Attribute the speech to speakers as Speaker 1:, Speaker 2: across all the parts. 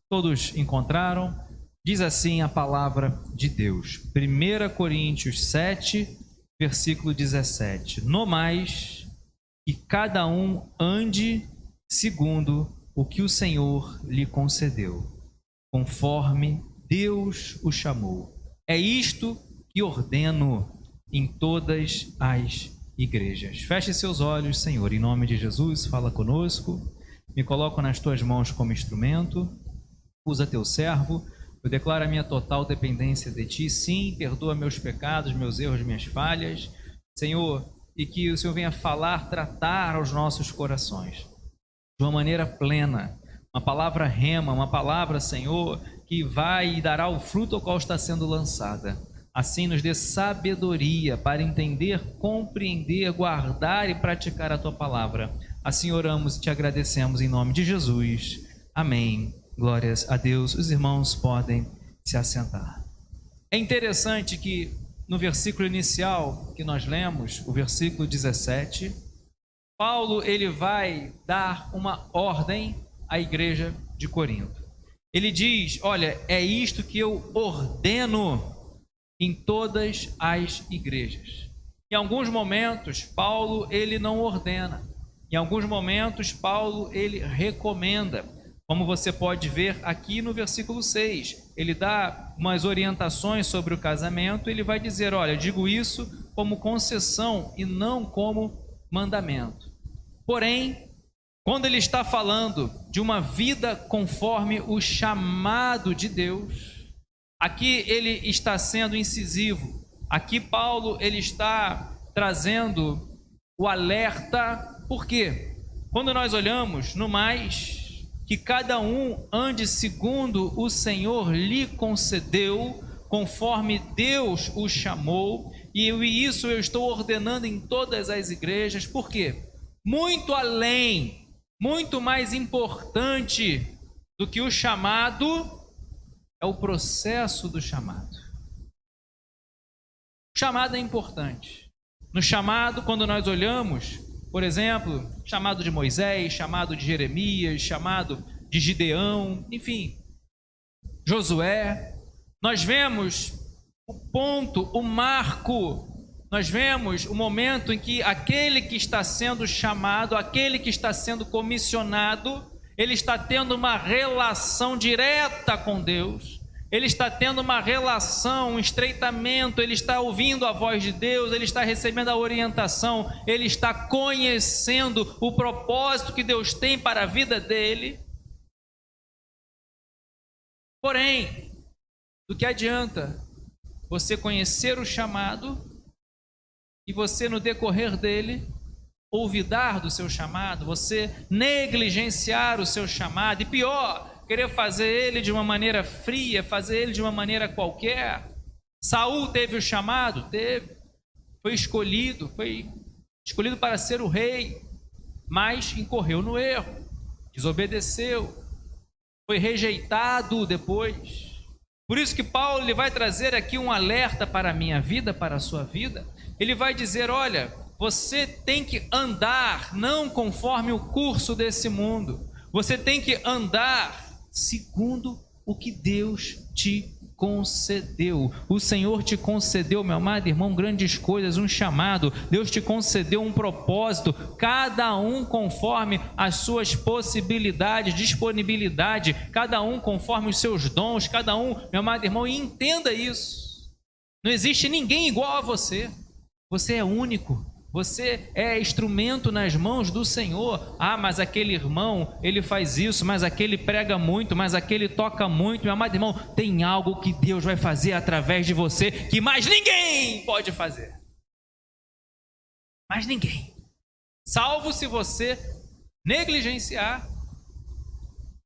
Speaker 1: Todos encontraram? Diz assim a palavra de Deus. 1 Coríntios 7, versículo 17. No mais, que cada um ande segundo o que o Senhor lhe concedeu, conforme Deus o chamou. É isto que ordeno em todas as igrejas. Feche seus olhos, Senhor, em nome de Jesus, fala conosco. Me coloco nas tuas mãos como instrumento. Usa teu servo. Eu declaro a minha total dependência de ti. Sim, perdoa meus pecados, meus erros, minhas falhas, Senhor, e que o Senhor venha falar, tratar aos nossos corações de uma maneira plena. Uma palavra rema, uma palavra, Senhor, que vai e dará o fruto ao qual está sendo lançada. Assim nos dê sabedoria para entender, compreender, guardar e praticar a tua palavra. Assim oramos e te agradecemos em nome de Jesus. Amém. Glórias a Deus. Os irmãos podem se assentar. É interessante que no versículo inicial que nós lemos, o versículo 17, Paulo ele vai dar uma ordem à igreja de Corinto. Ele diz: olha, é isto que eu ordeno em todas as igrejas. Em alguns momentos, Paulo ele não ordena. Em alguns momentos, Paulo ele recomenda. Como você pode ver aqui no versículo 6, ele dá umas orientações sobre o casamento. Ele vai dizer: olha, digo isso como concessão e não como mandamento. Porém, quando ele está falando de uma vida conforme o chamado de Deus, aqui ele está sendo incisivo. Aqui Paulo ele está trazendo o alerta. Por quê? Quando nós olhamos no mais, que cada um ande segundo o Senhor lhe concedeu, conforme Deus o chamou, e isso eu estou ordenando em todas as igrejas. Por quê? Muito além, muito mais importante do que o chamado é o processo do chamado. O chamado é importante. No chamado, quando nós olhamos, por exemplo, chamado de Moisés, chamado de Jeremias, chamado de Gideão, enfim, Josué, nós vemos o ponto, o marco, nós vemos o momento em que aquele que está sendo chamado, aquele que está sendo comissionado, ele está tendo uma relação direta com Deus. Ele está tendo uma relação, um estreitamento, ele está ouvindo a voz de Deus, ele está recebendo a orientação, ele está conhecendo o propósito que Deus tem para a vida dele. Porém, do que adianta você conhecer o chamado e você, no decorrer dele, olvidar do seu chamado, você negligenciar o seu chamado, e pior, querer fazer ele de uma maneira fria, fazer ele de uma maneira qualquer. Saul teve o chamado? Teve. Foi escolhido para ser o rei, mas incorreu no erro, desobedeceu, foi rejeitado depois. Por isso que Paulo ele vai trazer aqui um alerta para a minha vida, para a sua vida. Ele vai dizer: olha, você tem que andar não conforme o curso desse mundo, você tem que andar segundo o que Deus te concedeu. O Senhor te concedeu, meu amado irmão, grandes coisas, um chamado. Deus te concedeu um propósito, cada um conforme as suas possibilidades, disponibilidade, cada um conforme os seus dons, cada um, meu amado irmão, e entenda isso. Não existe ninguém igual a você. Você é único. Você é instrumento nas mãos do Senhor. Ah, mas aquele irmão, ele faz isso, mas aquele prega muito, mas aquele toca muito. Meu amado irmão, tem algo que Deus vai fazer através de você que mais ninguém pode fazer. Mais ninguém. Salvo se você negligenciar,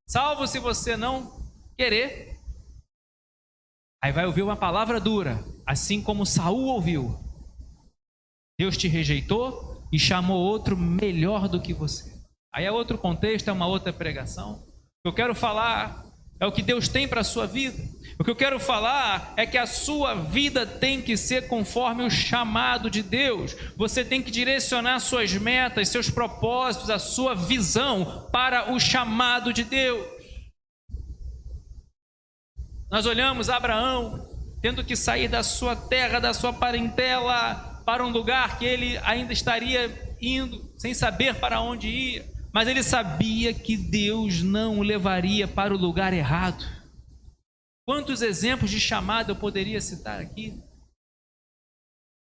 Speaker 1: salvo se você não querer. Aí vai ouvir uma palavra dura, assim como Saul ouviu. Deus te rejeitou e chamou outro melhor do que você. Aí é outro contexto, é uma outra pregação. O que eu quero falar é o que Deus tem para a sua vida. O que eu quero falar é que a sua vida tem que ser conforme o chamado de Deus. Você tem que direcionar suas metas, seus propósitos, a sua visão para o chamado de Deus. Nós olhamos Abraão tendo que sair da sua terra, da sua parentela, para um lugar que ele ainda estaria indo, sem saber para onde ia, mas ele sabia que Deus não o levaria para o lugar errado. Quantos exemplos de chamada eu poderia citar aqui?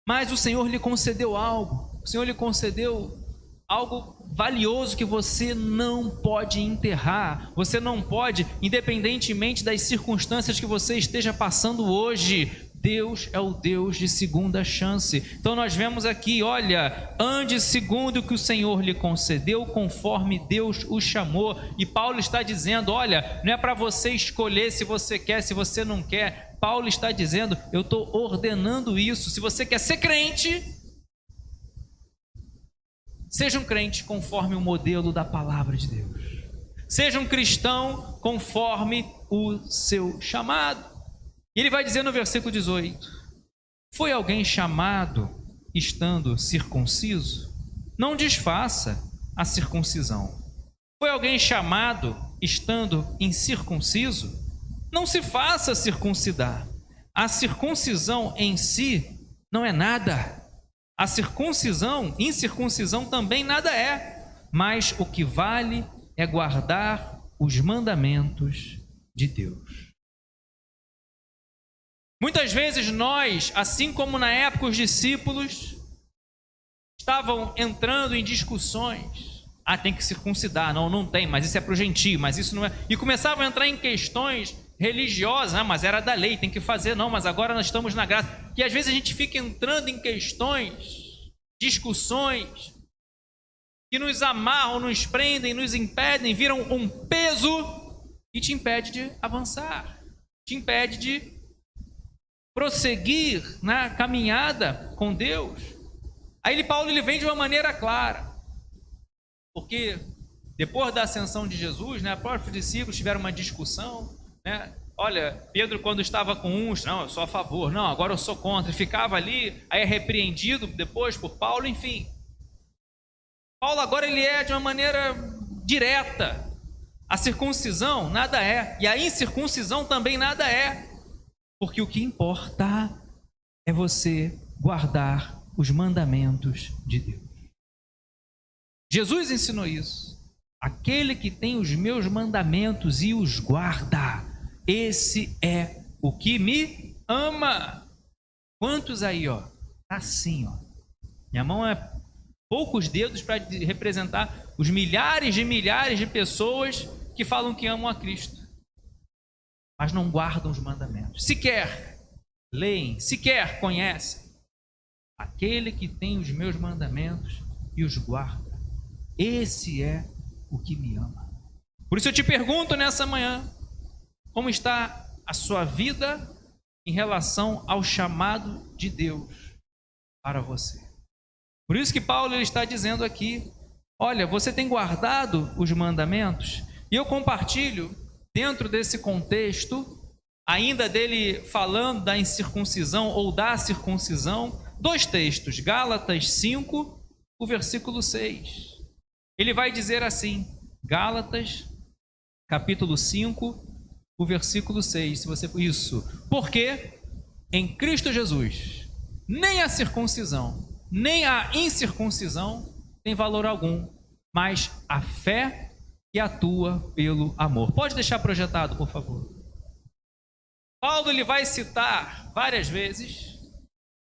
Speaker 1: Mas o Senhor lhe concedeu algo, o Senhor lhe concedeu algo valioso que você não pode enterrar, você não pode, independentemente das circunstâncias que você esteja passando hoje. Deus é o Deus de segunda chance. Então nós vemos aqui, olha, ande segundo o que o Senhor lhe concedeu, conforme Deus o chamou. E Paulo está dizendo, olha, não é para você escolher se você quer, se você não quer. Paulo está dizendo, eu estou ordenando isso. Se você quer ser crente, seja um crente conforme o modelo da palavra de Deus. Seja um cristão conforme o seu chamado. E ele vai dizer no versículo 18: foi alguém chamado estando circunciso? Não desfaça a circuncisão. Foi alguém chamado estando incircunciso? Não se faça circuncidar. A circuncisão em si não é nada. A incircuncisão também nada é. Mas o que vale é guardar os mandamentos de Deus. Muitas vezes nós, assim como na época os discípulos, estavam entrando em discussões. Tem que circuncidar. Não tem, mas isso é para o gentio, mas isso não é. E começavam a entrar em questões religiosas. Mas era da lei, tem que fazer. Não, mas agora nós estamos na graça. E às vezes a gente fica entrando em questões, discussões, que nos amarram, nos prendem, nos impedem, viram um peso e te impede de avançar, te impede de prosseguir na caminhada com Deus. Aí Paulo vem de uma maneira clara, porque depois da ascensão de Jesus, os próprios discípulos tiveram uma discussão, olha, Pedro quando estava com uns, não, eu sou a favor, não, agora eu sou contra, e ficava ali, aí é repreendido depois por Paulo, enfim. Paulo agora ele é de uma maneira direta. A circuncisão nada é, e a incircuncisão também nada é. Porque o que importa é você guardar os mandamentos de Deus. Jesus ensinou isso. Aquele que tem os meus mandamentos e os guarda, esse é o que me ama. Quantos aí, assim, Minha mão é poucos dedos para representar os milhares de pessoas que falam que amam a Cristo, mas não guardam os mandamentos, sequer leem, sequer conhecem. Aquele que tem os meus mandamentos e os guarda, esse é o que me ama. Por isso eu te pergunto nessa manhã, como está a sua vida em relação ao chamado de Deus para você? Por isso que Paulo está dizendo aqui, olha, você tem guardado os mandamentos? E eu compartilho, dentro desse contexto, ainda dele falando da incircuncisão ou da circuncisão, dois textos, Gálatas 5, o versículo 6. Ele vai dizer assim, Gálatas, capítulo 5, o versículo 6. Isso, porque em Cristo Jesus, nem a circuncisão, nem a incircuncisão tem valor algum, mas a fé que atua pelo amor. Pode deixar projetado, por favor. Paulo ele vai citar várias vezes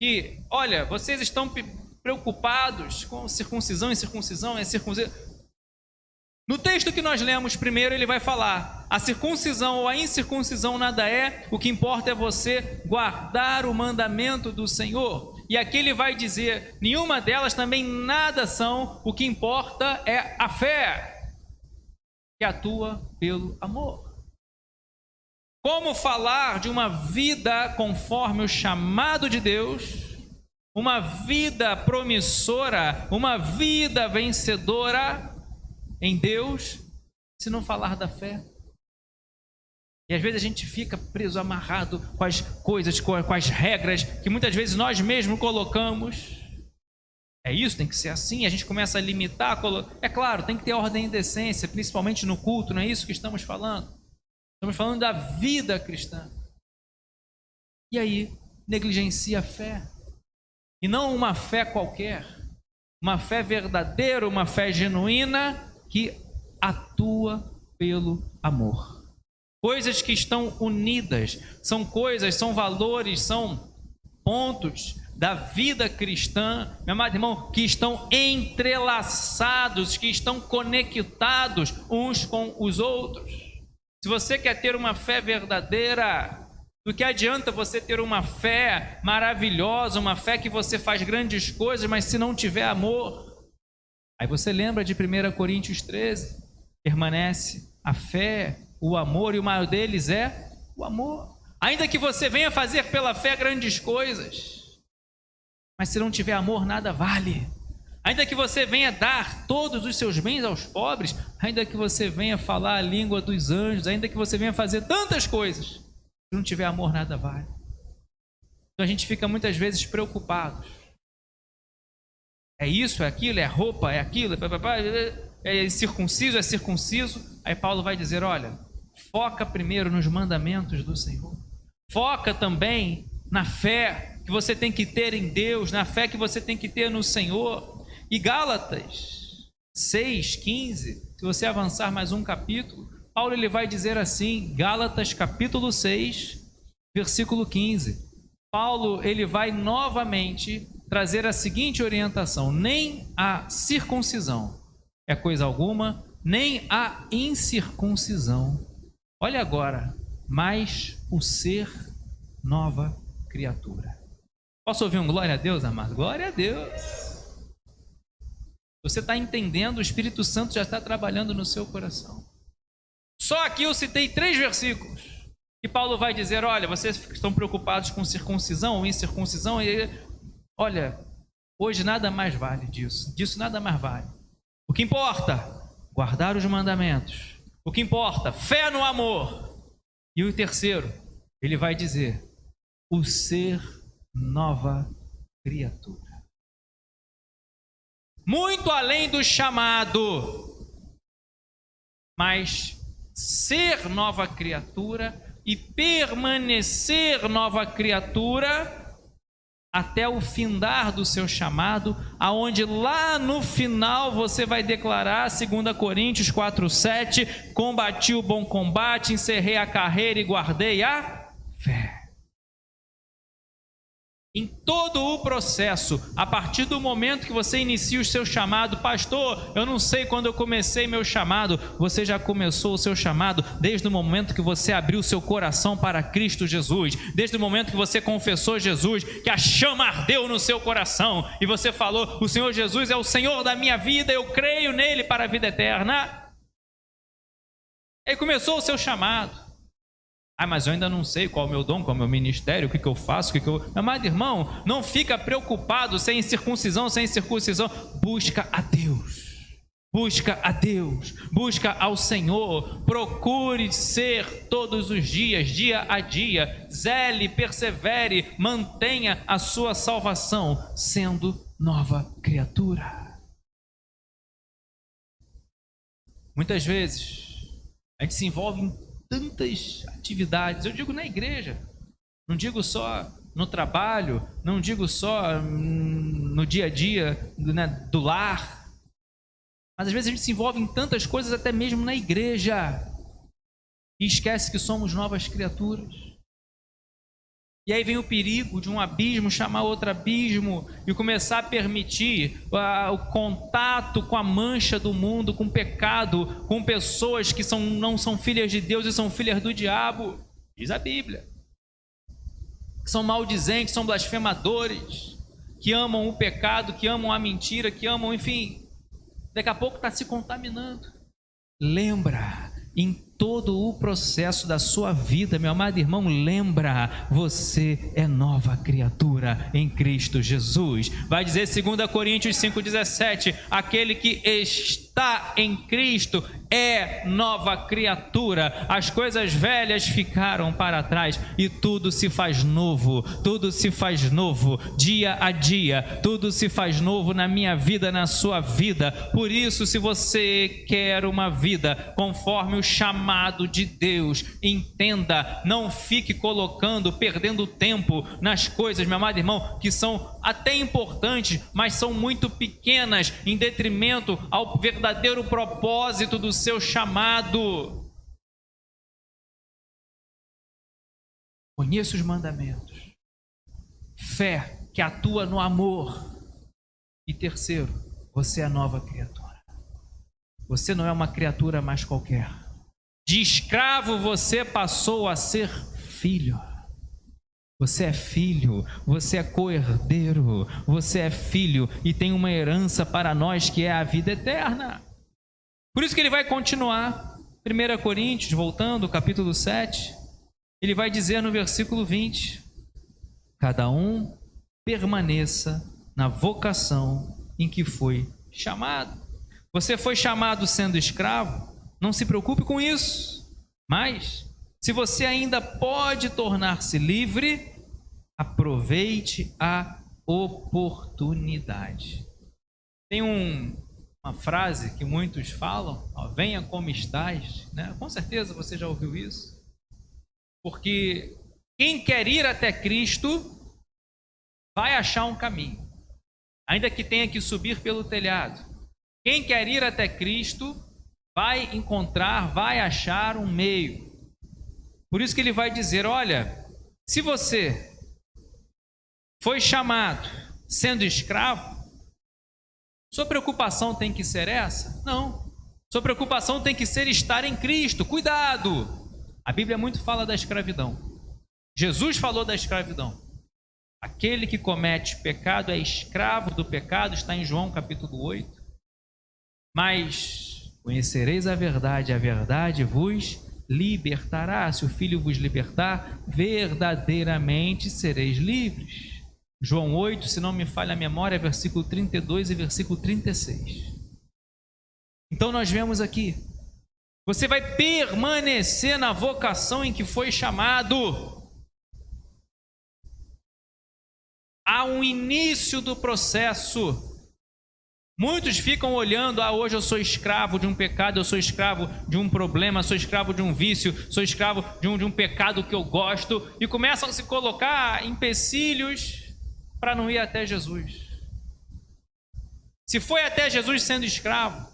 Speaker 1: que, olha, vocês estão preocupados com circuncisão, incircuncisão, circuncisão. No texto que nós lemos primeiro, ele vai falar, a circuncisão ou a incircuncisão nada é, o que importa é você guardar o mandamento do Senhor. E aqui ele vai dizer, nenhuma delas também nada são, o que importa é a fé que atua pelo amor. Como falar de uma vida conforme o chamado de Deus, uma vida promissora, uma vida vencedora em Deus, se não falar da fé? E às vezes a gente fica preso, amarrado com as coisas, com as regras que muitas vezes nós mesmos colocamos. É isso, tem que ser assim, a gente começa a limitar. É claro, tem que ter ordem e decência, principalmente no culto, não é isso que estamos falando? Estamos falando da vida cristã. E aí negligencia a fé. E não uma fé qualquer, uma fé verdadeira, uma fé genuína que atua pelo amor. Coisas que estão unidas, são coisas, são valores, são pontos da vida cristã, meu amado irmão, que estão entrelaçados, que estão conectados uns com os outros. Se você quer ter uma fé verdadeira, do que adianta você ter uma fé maravilhosa, uma fé que você faz grandes coisas, mas se não tiver amor? Aí você lembra de 1 Coríntios 13, permanece a fé, o amor, e o maior deles é o amor. Ainda que você venha fazer pela fé grandes coisas, mas se não tiver amor, nada vale. Ainda que você venha dar todos os seus bens aos pobres, ainda que você venha falar a língua dos anjos, ainda que você venha fazer tantas coisas, se não tiver amor, nada vale. Então a gente fica muitas vezes preocupado. É isso, é aquilo, é roupa, é aquilo, é circunciso, é circunciso. Aí Paulo vai dizer, olha, foca primeiro nos mandamentos do Senhor. Foca também na fé que você tem que ter em Deus, na fé que você tem que ter no Senhor. E Gálatas 6:15, se você avançar mais um capítulo, Paulo ele vai dizer assim, Gálatas capítulo 6, versículo 15. Paulo ele vai novamente trazer a seguinte orientação: nem a circuncisão é coisa alguma, nem a incircuncisão. Olha agora, mas o ser nova criatura. Posso ouvir um glória a Deus, amado? Glória a Deus. Você está entendendo, o Espírito Santo já está trabalhando no seu coração. Só aqui eu citei 3 versículos que Paulo vai dizer, olha, vocês estão preocupados com circuncisão ou incircuncisão, e olha, hoje nada mais vale disso nada mais vale. O que importa? Guardar os mandamentos. O que importa? Fé no amor. E o terceiro, ele vai dizer, o ser nova criatura. Muito além do chamado, mas ser nova criatura e permanecer nova criatura até o findar do seu chamado, aonde lá no final você vai declarar, 2 Coríntios 4:7, combati o bom combate, encerrei a carreira e guardei a fé. Em todo o processo, a partir do momento que você inicia o seu chamado, pastor, eu não sei quando eu comecei meu chamado, você já começou o seu chamado desde o momento que você abriu o seu coração para Cristo Jesus, desde o momento que você confessou Jesus, que a chama ardeu no seu coração, e você falou, o Senhor Jesus é o Senhor da minha vida, eu creio nele para a vida eterna. Aí começou o seu chamado. Mas eu ainda não sei qual é o meu dom, qual é o meu ministério, o que eu faço, Meu amado irmão, não fica preocupado sem circuncisão, sem circuncisão. Busca a Deus. Busca a Deus. Busca ao Senhor. Procure ser todos os dias, dia a dia. Zele, persevere, mantenha a sua salvação, sendo nova criatura. Muitas vezes, a gente se envolve em tantas atividades, eu digo na igreja, não digo só no trabalho, não digo só no dia a dia, né, do lar, mas às vezes a gente se envolve em tantas coisas até mesmo na igreja e esquece que somos novas criaturas. E aí vem o perigo de um abismo chamar outro abismo e começar a permitir o contato com a mancha do mundo, com o pecado, com pessoas que não são filhas de Deus e são filhas do diabo, diz a Bíblia. Que são maldizentes, são blasfemadores, que amam o pecado, que amam a mentira, que amam, enfim, daqui a pouco está se contaminando. Lembra, em todo o processo da sua vida, meu amado irmão, lembra, você é nova criatura em Cristo Jesus. Vai dizer 2 Coríntios 5:17, aquele que está em Cristo é nova criatura. As coisas velhas ficaram para trás e tudo se faz novo. Tudo se faz novo dia a dia. Tudo se faz novo na minha vida, na sua vida. Por isso, se você quer uma vida conforme o chamado de Deus, entenda, não fique perdendo tempo nas coisas, meu amado irmão, que são até importantes, mas são muito pequenas em detrimento ao verdadeiro propósito do seu chamado. Conheça os mandamentos. Fé que atua no amor. E terceiro, você é nova criatura. Você não é uma criatura mais qualquer. De escravo você passou a ser filho. Você é filho, você é co-herdeiro, você é filho e tem uma herança para nós que é a vida eterna. Por isso que ele vai continuar. 1 Coríntios, voltando, capítulo 7, ele vai dizer no versículo 20: cada um permaneça na vocação em que foi chamado. Você foi chamado sendo escravo, não se preocupe com isso. Mas, se você ainda pode tornar-se livre, aproveite a oportunidade. Tem uma frase que muitos falam, ó, venha como estás, né? Com certeza você já ouviu isso. Porque quem quer ir até Cristo vai achar um caminho, ainda que tenha que subir pelo telhado. Quem quer ir até Cristo vai encontrar, vai achar um meio. Por isso que ele vai dizer, olha, se você foi chamado sendo escravo, sua preocupação tem que ser essa? Não. Sua preocupação tem que ser estar em Cristo. Cuidado! A Bíblia muito fala da escravidão. Jesus falou da escravidão. Aquele que comete pecado é escravo do pecado, está em João capítulo 8. Mas conhecereis a verdade vos libertará. Se o Filho vos libertar, verdadeiramente sereis livres. João 8, se não me falha a memória, versículo 32 e versículo 36. Então nós vemos aqui, você vai permanecer na vocação em que foi chamado. Há um início do processo. Muitos ficam olhando, hoje eu sou escravo de um pecado, eu sou escravo de um problema, sou escravo de um vício, sou escravo de um pecado que eu gosto, e começam a se colocar empecilhos para não ir até Jesus. Se foi até Jesus sendo escravo,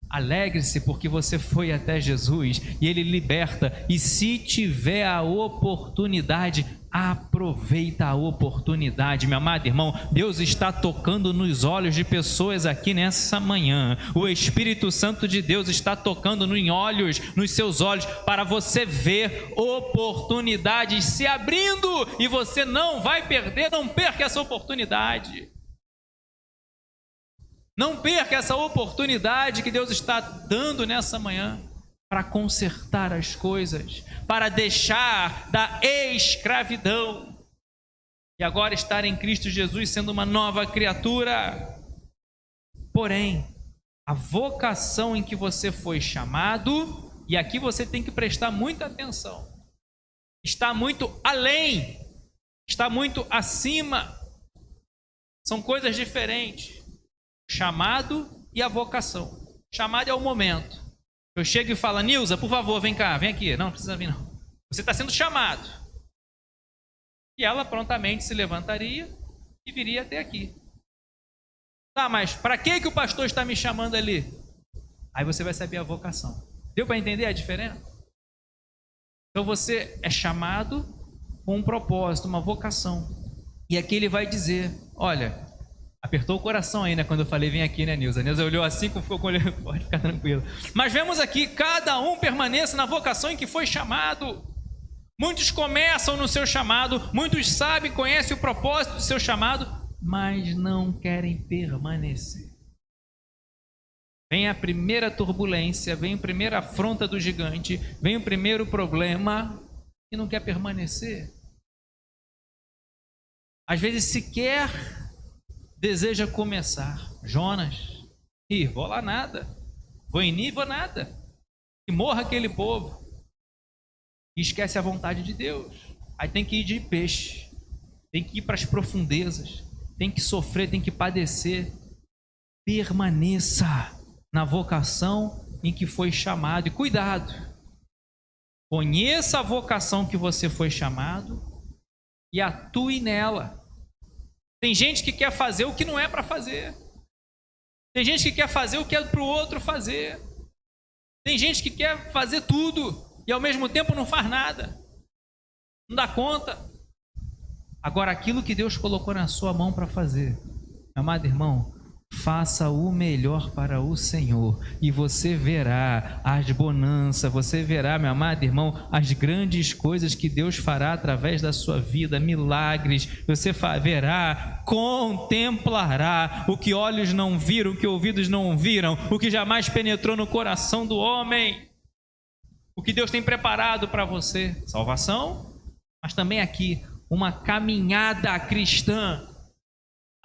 Speaker 1: alegre-se porque você foi até Jesus e Ele liberta. E se tiver a oportunidade, aproveita a oportunidade, meu amado irmão. Deus está tocando nos olhos de pessoas aqui nessa manhã. O Espírito Santo de Deus está tocando nos seus olhos, para você ver oportunidades se abrindo, e você não vai perder. Não perca essa oportunidade. Não perca essa oportunidade que Deus está dando nessa manhã para consertar as coisas, para deixar da escravidão e agora estar em Cristo Jesus sendo uma nova criatura. Porém, a vocação em que você foi chamado, e aqui você tem que prestar muita atenção, está muito além, está muito acima, são coisas diferentes. Chamado e a vocação. Chamado é o momento. Eu chego e falo, Nilza, por favor, vem cá, vem aqui. Não precisa vir, não. Você está sendo chamado. E ela prontamente se levantaria e viria até aqui. Tá, mas para que o pastor está me chamando ali? Aí você vai saber a vocação. Deu para entender a diferença? Então você é chamado com um propósito, uma vocação. E aqui ele vai dizer, olha, apertou o coração aí, né? Quando eu falei, vem aqui, né, Nilza? A Nilza olhou assim, ficou com o olho, pode ficar tranquilo. Mas vemos aqui, cada um permaneça na vocação em que foi chamado. Muitos começam no seu chamado, muitos sabem, conhecem o propósito do seu chamado, mas não querem permanecer. Vem a primeira turbulência, vem a primeira afronta do gigante, vem o primeiro problema e não quer permanecer. Às vezes sequer deseja começar. Jonas, vou lá nada. Vou em Nínive ou nada. Que morra aquele povo. E esquece a vontade de Deus. Aí tem que ir de peixe. Tem que ir para as profundezas. Tem que sofrer, tem que padecer. Permaneça na vocação em que foi chamado. E cuidado. Conheça a vocação que você foi chamado e atue nela. Tem gente que quer fazer o que não é para fazer. Tem gente que quer fazer o que é para o outro fazer. Tem gente que quer fazer tudo e ao mesmo tempo não faz nada. Não dá conta. Agora, aquilo que Deus colocou na sua mão para fazer, amado irmão, faça o melhor para o Senhor e você verá as bonanças, você verá, meu amado irmão, as grandes coisas que Deus fará através da sua vida, milagres, você verá, contemplará o que olhos não viram, o que ouvidos não viram, o que jamais penetrou no coração do homem, o que Deus tem preparado para você, salvação, mas também aqui uma caminhada cristã,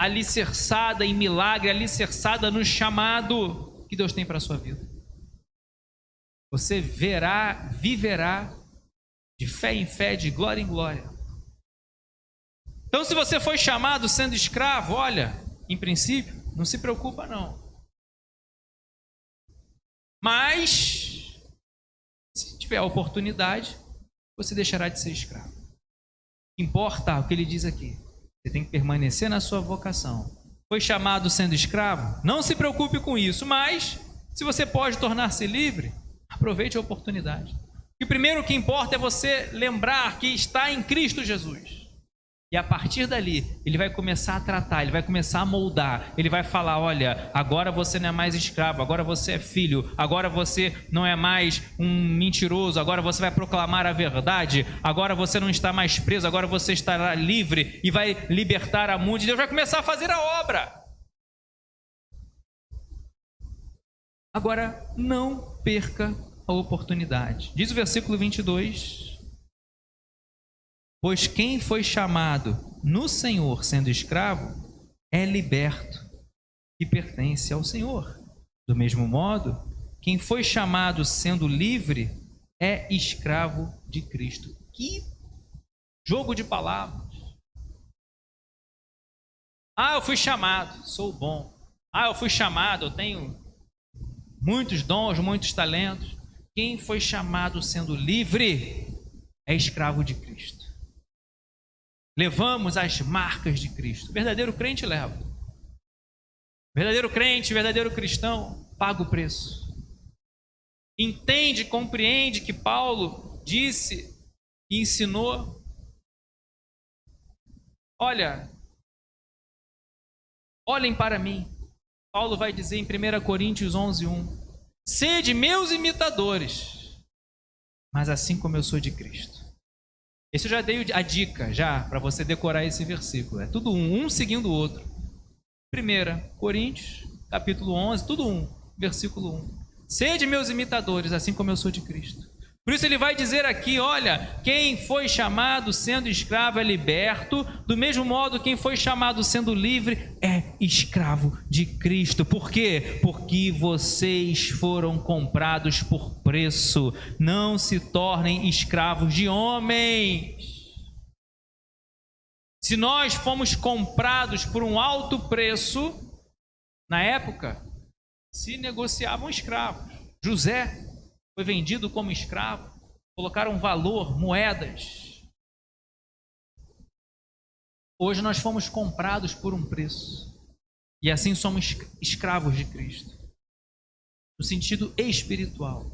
Speaker 1: alicerçada em milagre, alicerçada no chamado que Deus tem para a sua vida. Você verá, viverá de fé em fé, de glória em glória. Então, se você foi chamado sendo escravo, olha, em princípio, não se preocupa não. Mas, se tiver a oportunidade, você deixará de ser escravo. Importa o que ele diz aqui. Você tem que permanecer na sua vocação. Foi chamado sendo escravo? Não se preocupe com isso, mas se você pode tornar-se livre, aproveite a oportunidade. E primeiro o que importa é você lembrar que está em Cristo Jesus. E a partir dali, ele vai começar a tratar, ele vai começar a moldar. Ele vai falar, olha, agora você não é mais escravo, agora você é filho, agora você não é mais um mentiroso, agora você vai proclamar a verdade, agora você não está mais preso, agora você estará livre e vai libertar a muitos. Deus vai começar a fazer a obra. Agora, não perca a oportunidade. Diz o versículo 22... Pois quem foi chamado no Senhor sendo escravo, é liberto e pertence ao Senhor. Do mesmo modo, quem foi chamado sendo livre, é escravo de Cristo. Que jogo de palavras. Ah, eu fui chamado, sou bom. Ah, eu fui chamado, eu tenho muitos dons, muitos talentos. Quem foi chamado sendo livre, é escravo de Cristo. Levamos as marcas de Cristo. O verdadeiro crente leva. O verdadeiro crente, o verdadeiro cristão, paga o preço. Entende, compreende que Paulo disse e ensinou. Olha, olhem para mim. Paulo vai dizer em 1 Coríntios 11:1: sede meus imitadores, mas assim como eu sou de Cristo. Esse eu já dei a dica, já, para você decorar esse versículo. É tudo um seguindo o outro. 1 Coríntios, capítulo 11, tudo versículo 1. Sede meus imitadores, assim como eu sou de Cristo. Por isso ele vai dizer aqui, olha, quem foi chamado sendo escravo é liberto, do mesmo modo quem foi chamado sendo livre é escravo de Cristo. Por quê? Porque vocês foram comprados por preço. Não se tornem escravos de homens. Se nós fomos comprados por um alto preço, na época se negociavam escravos. José foi vendido como escravo, colocaram valor, moedas. Hoje nós fomos comprados por um preço, e assim somos escravos de Cristo, no sentido espiritual,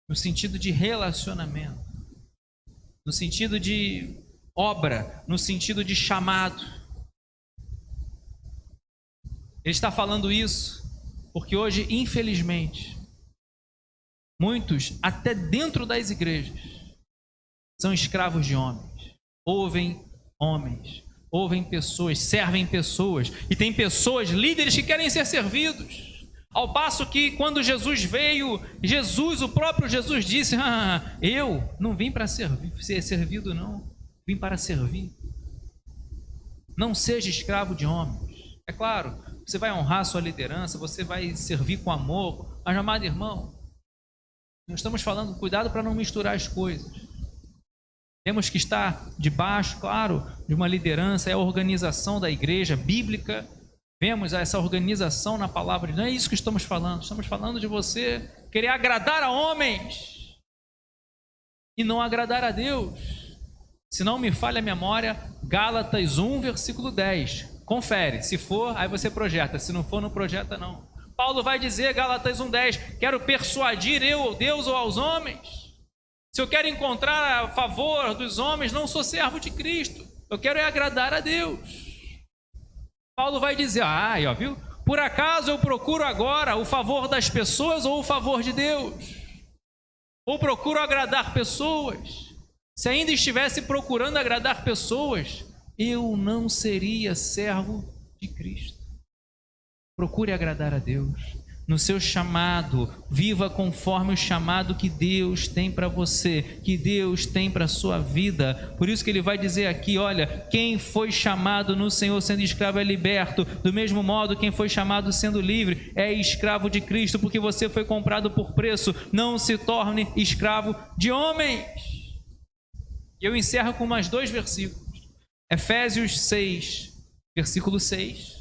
Speaker 1: no sentido de relacionamento, no sentido de obra, no sentido de chamado. Ele está falando isso porque hoje, infelizmente, muitos, até dentro das igrejas, são escravos de homens. Ouvem pessoas, servem pessoas. E tem pessoas, líderes, que querem ser servidos. Ao passo que, quando Jesus veio, o próprio Jesus disse: eu não vim para ser servido, não. Vim para servir. Não seja escravo de homens. É claro, você vai honrar sua liderança, você vai servir com amor. Mas, amado irmão, nós estamos falando, cuidado para não misturar as coisas. Temos que estar debaixo, claro, de uma liderança, é a organização da igreja bíblica. Vemos essa organização na palavra, não é isso que estamos falando. Estamos falando de você querer agradar a homens e não agradar a Deus. Se não me falha a memória, Gálatas 1, versículo 10. Confere, se for, aí você projeta, se não for, não projeta não. Paulo vai dizer, Gálatas 1,10, quero persuadir eu ao Deus ou aos homens. Se eu quero encontrar a favor dos homens, não sou servo de Cristo. Eu quero é agradar a Deus. Paulo vai dizer, ó, viu? Por acaso eu procuro agora o favor das pessoas ou o favor de Deus? Ou procuro agradar pessoas? Se ainda estivesse procurando agradar pessoas, eu não seria servo de Cristo. Procure agradar a Deus. No seu chamado, viva conforme o chamado que Deus tem para você, que Deus tem para a sua vida. Por isso que ele vai dizer aqui, olha, quem foi chamado no Senhor sendo escravo é liberto. Do mesmo modo, quem foi chamado sendo livre é escravo de Cristo, porque você foi comprado por preço. Não se torne escravo de homens. Eu encerro com mais 2 versículos. Efésios 6, versículo 6.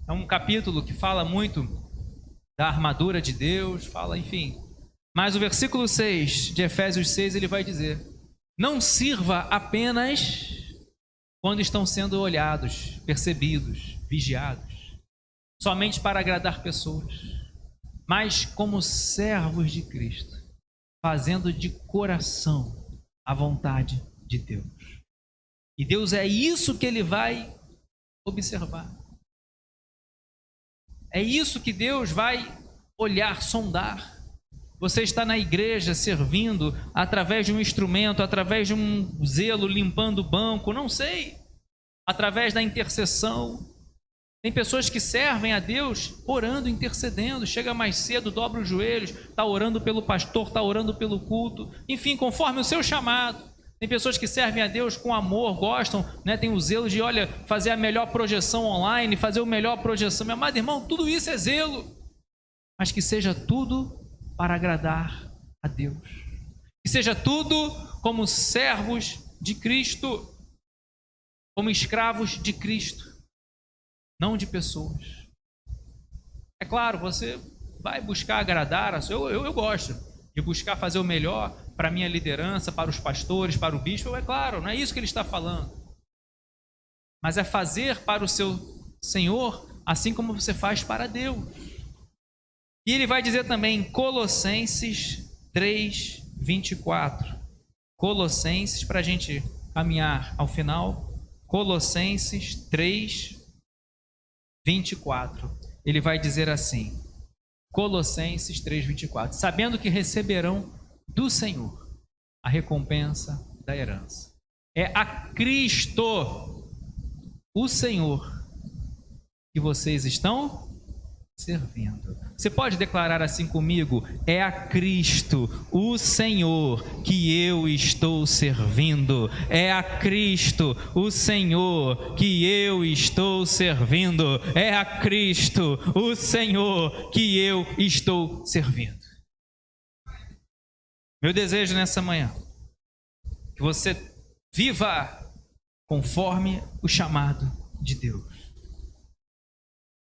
Speaker 1: É um capítulo que fala muito da armadura de Deus, fala, enfim. Mas o versículo 6 de Efésios 6, ele vai dizer: não sirva apenas quando estão sendo olhados, percebidos, vigiados, somente para agradar pessoas, mas como servos de Cristo, fazendo de coração a vontade de Deus. E Deus é isso que ele vai observar. É isso que Deus vai olhar, sondar. Você está na igreja servindo através de um instrumento, através de um zelo, limpando o banco, não sei, através da intercessão. Tem pessoas que servem a Deus orando, intercedendo, chega mais cedo, dobra os joelhos, está orando pelo pastor, está orando pelo culto, enfim, conforme o seu chamado. Tem pessoas que servem a Deus com amor, gostam, né? Tem o zelo de, olha, fazer a melhor projeção online, fazer a melhor projeção. Meu amado irmão, tudo isso é zelo, mas que seja tudo para agradar a Deus. Que seja tudo como servos de Cristo, como escravos de Cristo, não de pessoas. É claro, você vai buscar agradar, eu gosto de buscar fazer o melhor para a minha liderança, para os pastores, para o bispo, é claro, não é isso que ele está falando. Mas é fazer para o seu Senhor, assim como você faz para Deus. E ele vai dizer também em Colossenses 3, 24. Colossenses, para a gente caminhar ao final, Colossenses 3, 24. Ele vai dizer assim, Colossenses 3, 24. Sabendo que receberão do Senhor a recompensa da herança. É a Cristo, o Senhor, que vocês estão servindo. Você pode declarar assim comigo? É a Cristo, o Senhor, que eu estou servindo. É a Cristo, o Senhor, que eu estou servindo. É a Cristo, o Senhor, que eu estou servindo. Meu desejo nessa manhã, que você viva conforme o chamado de Deus.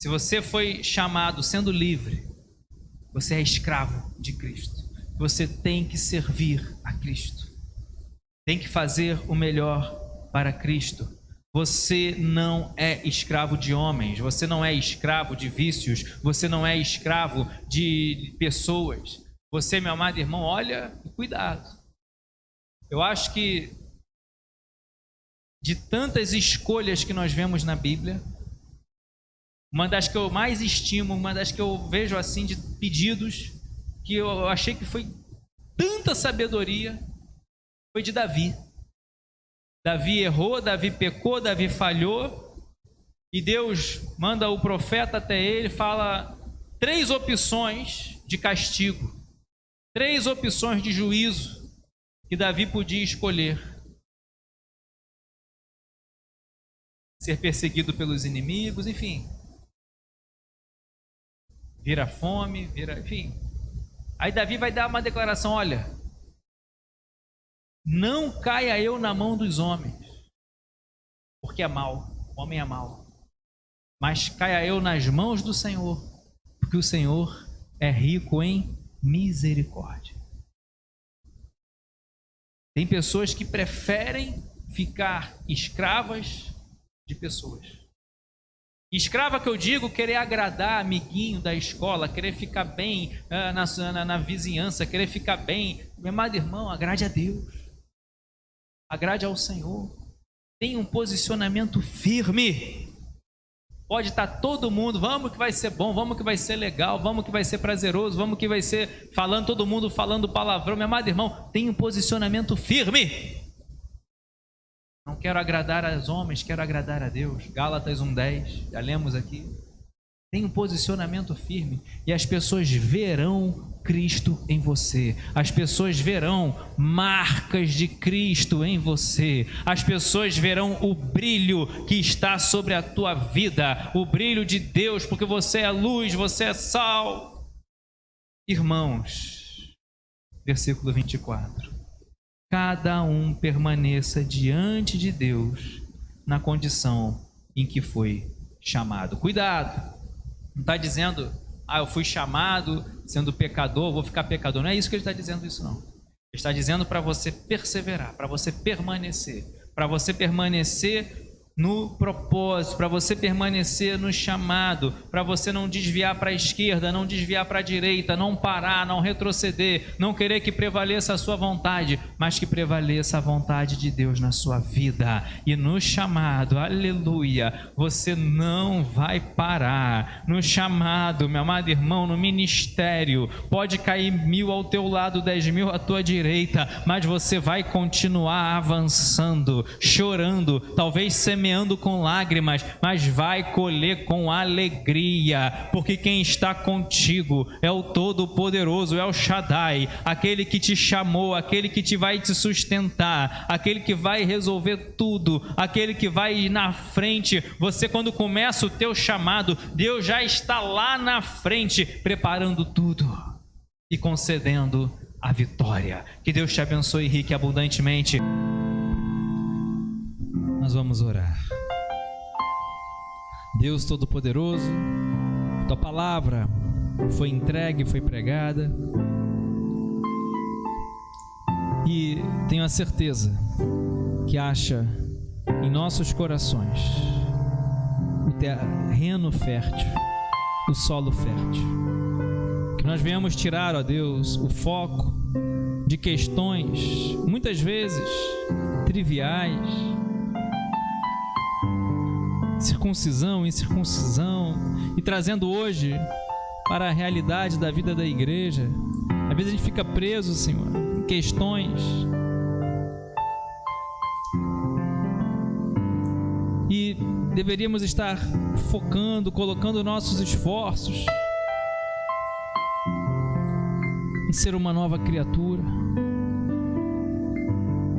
Speaker 1: Se você foi chamado sendo livre, você é escravo de Cristo. Você tem que servir a Cristo. Tem que fazer o melhor para Cristo. Você não é escravo de homens, você não é escravo de vícios, você não é escravo de pessoas. Você, meu amado irmão, olha, cuidado. Eu acho que de tantas escolhas que nós vemos na Bíblia, uma das que eu mais estimo, uma das que eu vejo assim de pedidos, que eu achei que foi tanta sabedoria, foi de Davi. Davi errou, Davi pecou, Davi falhou, e Deus manda o profeta até ele, fala 3 opções de castigo, 3 opções de juízo que Davi podia escolher. Ser perseguido pelos inimigos, enfim. vira fome, enfim. Aí Davi vai dar uma declaração: olha, não caia eu na mão dos homens, porque é mau, o homem é mau, mas caia eu nas mãos do Senhor, porque o Senhor é rico em misericórdia. Tem pessoas que preferem ficar escravas de pessoas. Escrava que eu digo, querer agradar amiguinho da escola, querer ficar bem na vizinhança, querer ficar bem. Meu amado irmão, agrade a Deus, agrade ao Senhor. Tenha um posicionamento firme. Pode estar todo mundo, vamos que vai ser bom, vamos que vai ser legal, vamos que vai ser prazeroso, vamos que vai ser falando, todo mundo falando palavrão. Meu amado irmão, tenha um posicionamento firme. Não quero agradar aos homens, quero agradar a Deus. Gálatas 1:10, já lemos aqui. Tenha um posicionamento firme e as pessoas verão Cristo em você. As pessoas verão marcas de Cristo em você. As pessoas verão o brilho que está sobre a tua vida, o brilho de Deus, porque você é luz, você é sal. Irmãos, versículo 24. Cada um permaneça diante de Deus na condição em que foi chamado. Cuidado! Não está dizendo, eu fui chamado sendo pecador, vou ficar pecador. Não é isso que ele está dizendo, isso não. Ele está dizendo para você perseverar, para você permanecer no propósito, para você permanecer no chamado, para você não desviar para a esquerda, não desviar para a direita, não parar, não retroceder, não querer que prevaleça a sua vontade, mas que prevaleça a vontade de Deus na sua vida. E no chamado, aleluia, você não vai parar. No chamado, meu amado irmão, no ministério, pode cair 1000 ao teu lado, 10.000 à tua direita, mas você vai continuar avançando, chorando, talvez semeando com lágrimas, mas vai colher com alegria, porque quem está contigo é o Todo-Poderoso, é o Shaddai, aquele que te chamou, aquele que vai te sustentar, aquele que vai resolver tudo, aquele que vai ir na frente. Você, quando começa o teu chamado, Deus já está lá na frente, preparando tudo e concedendo a vitória. Que Deus te abençoe rique e abundantemente. Nós vamos orar. Deus Todo-Poderoso, tua palavra foi entregue, foi pregada, e tenho a certeza que acha em nossos corações o terreno fértil, o solo fértil, que nós venhamos tirar, ó Deus, o foco de questões muitas vezes triviais, circuncisão, incircuncisão, e trazendo hoje para a realidade da vida da igreja. Às vezes a gente fica preso, Senhor, em questões, e deveríamos estar focando, colocando nossos esforços em ser uma nova criatura,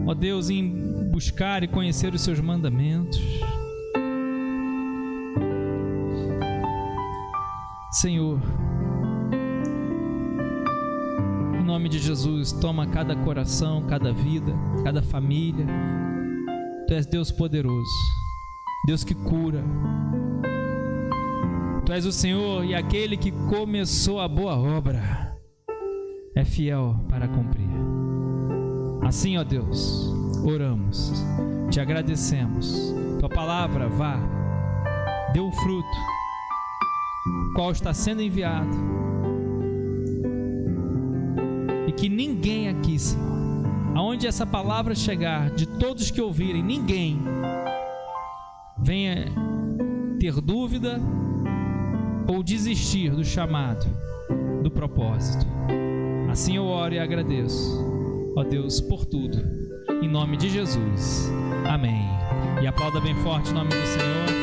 Speaker 1: ó Deus, em buscar e conhecer os seus mandamentos. Senhor, em nome de Jesus, toma cada coração, cada vida, cada família. Tu és Deus poderoso, Deus que cura. Tu és o Senhor, e aquele que começou a boa obra é fiel para cumprir. Assim, ó Deus, oramos, te agradecemos. Tua palavra vá, dê um fruto, qual está sendo enviado, e que ninguém aqui, Senhor, aonde essa palavra chegar, de todos que ouvirem, ninguém venha ter dúvida ou desistir do chamado, do propósito. Assim eu oro e agradeço, ó Deus, por tudo, em nome de Jesus, amém. E aplauda bem forte o nome do Senhor.